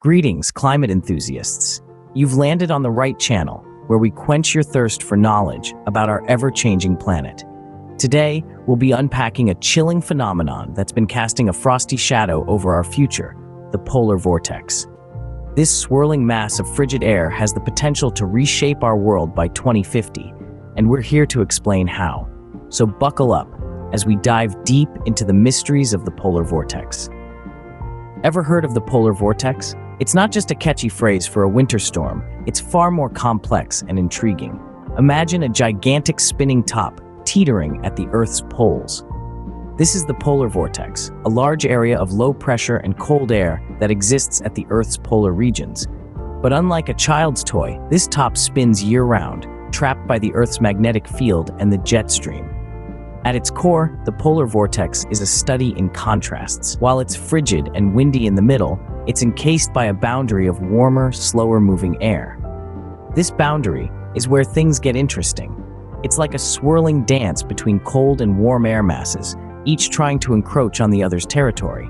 Greetings, climate enthusiasts. You've landed on the right channel, where we quench your thirst for knowledge about our ever-changing planet. Today, we'll be unpacking a chilling phenomenon that's been casting a frosty shadow over our future, the polar vortex. This swirling mass of frigid air has the potential to reshape our world by 2050, and we're here to explain how. So buckle up as we dive deep into the mysteries of the polar vortex. Ever heard of the polar vortex? It's not just a catchy phrase for a winter storm, it's far more complex and intriguing. Imagine a gigantic spinning top teetering at the Earth's poles. This is the polar vortex, a large area of low pressure and cold air that exists at the Earth's polar regions. But unlike a child's toy, this top spins year-round, trapped by the Earth's magnetic field and the jet stream. At its core, the polar vortex is a study in contrasts. While it's frigid and windy in the middle, it's encased by a boundary of warmer, slower-moving air. This boundary is where things get interesting. It's like a swirling dance between cold and warm air masses, each trying to encroach on the other's territory.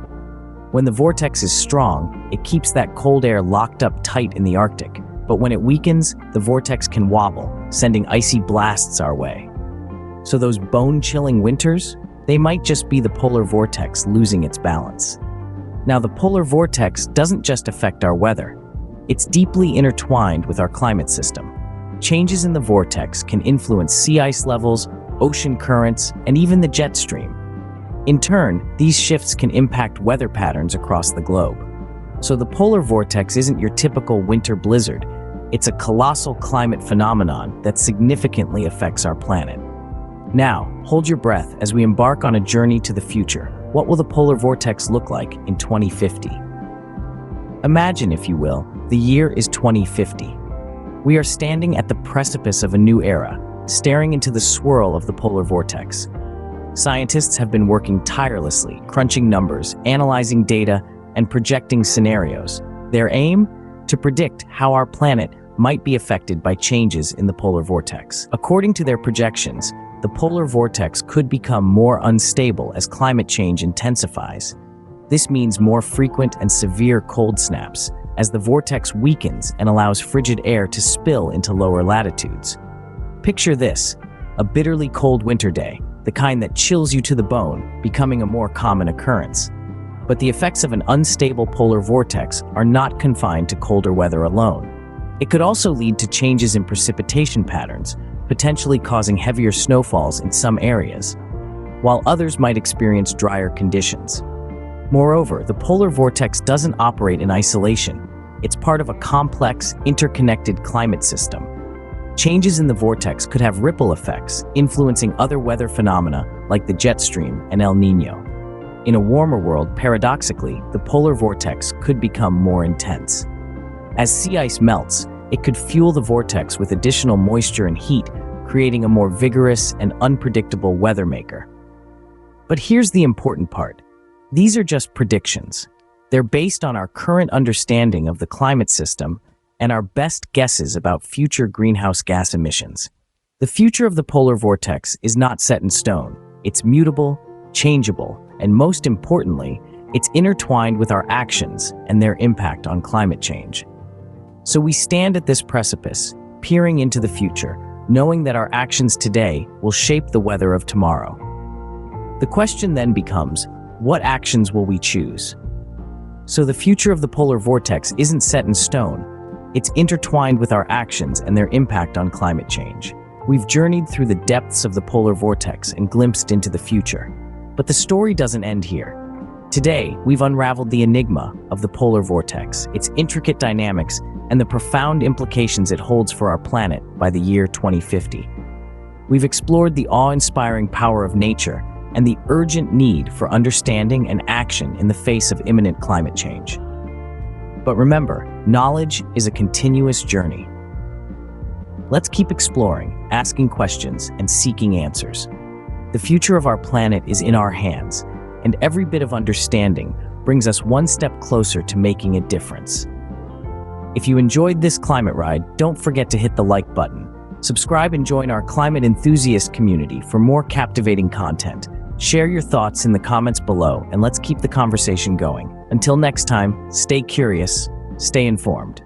When the vortex is strong, it keeps that cold air locked up tight in the Arctic. But when it weakens, the vortex can wobble, sending icy blasts our way. So those bone-chilling winters, they might just be the polar vortex losing its balance. Now, the polar vortex doesn't just affect our weather. It's deeply intertwined with our climate system. Changes in the vortex can influence sea ice levels, ocean currents, and even the jet stream. In turn, these shifts can impact weather patterns across the globe. So the polar vortex isn't your typical winter blizzard. It's a colossal climate phenomenon that significantly affects our planet. Now, hold your breath as we embark on a journey to the future. What will the polar vortex look like in 2050? Imagine, if you will, the year is 2050. We are standing at the precipice of a new era, staring into the swirl of the polar vortex. Scientists have been working tirelessly, crunching numbers, analyzing data, and projecting scenarios. Their aim? To predict how our planet might be affected by changes in the polar vortex. According to their projections, the polar vortex could become more unstable as climate change intensifies. This means more frequent and severe cold snaps, as the vortex weakens and allows frigid air to spill into lower latitudes. Picture this, a bitterly cold winter day, the kind that chills you to the bone, becoming a more common occurrence. But the effects of an unstable polar vortex are not confined to colder weather alone. It could also lead to changes in precipitation patterns, potentially causing heavier snowfalls in some areas, while others might experience drier conditions. Moreover, the polar vortex doesn't operate in isolation. It's part of a complex, interconnected climate system. Changes in the vortex could have ripple effects, influencing other weather phenomena like the jet stream and El Niño. In a warmer world, paradoxically, the polar vortex could become more intense. As sea ice melts, it could fuel the vortex with additional moisture and heat, creating a more vigorous and unpredictable weather maker. But here's the important part. These are just predictions. They're based on our current understanding of the climate system and our best guesses about future greenhouse gas emissions. The future of the polar vortex is not set in stone. It's mutable, changeable, and most importantly, it's intertwined with our actions and their impact on climate change. So we stand at this precipice, peering into the future, knowing that our actions today will shape the weather of tomorrow. The question then becomes, what actions will we choose? So the future of the polar vortex isn't set in stone. It's intertwined with our actions and their impact on climate change. We've journeyed through the depths of the polar vortex and glimpsed into the future. But the story doesn't end here. Today, we've unraveled the enigma of the polar vortex, its intricate dynamics, and the profound implications it holds for our planet by the year 2050. We've explored the awe-inspiring power of nature and the urgent need for understanding and action in the face of imminent climate change. But remember, knowledge is a continuous journey. Let's keep exploring, asking questions, and seeking answers. The future of our planet is in our hands, and every bit of understanding brings us one step closer to making a difference. If you enjoyed this climate ride, don't forget to hit the like button. Subscribe and join our climate enthusiast community for more captivating content. Share your thoughts in the comments below, and let's keep the conversation going. Until next time, stay curious, Stay informed.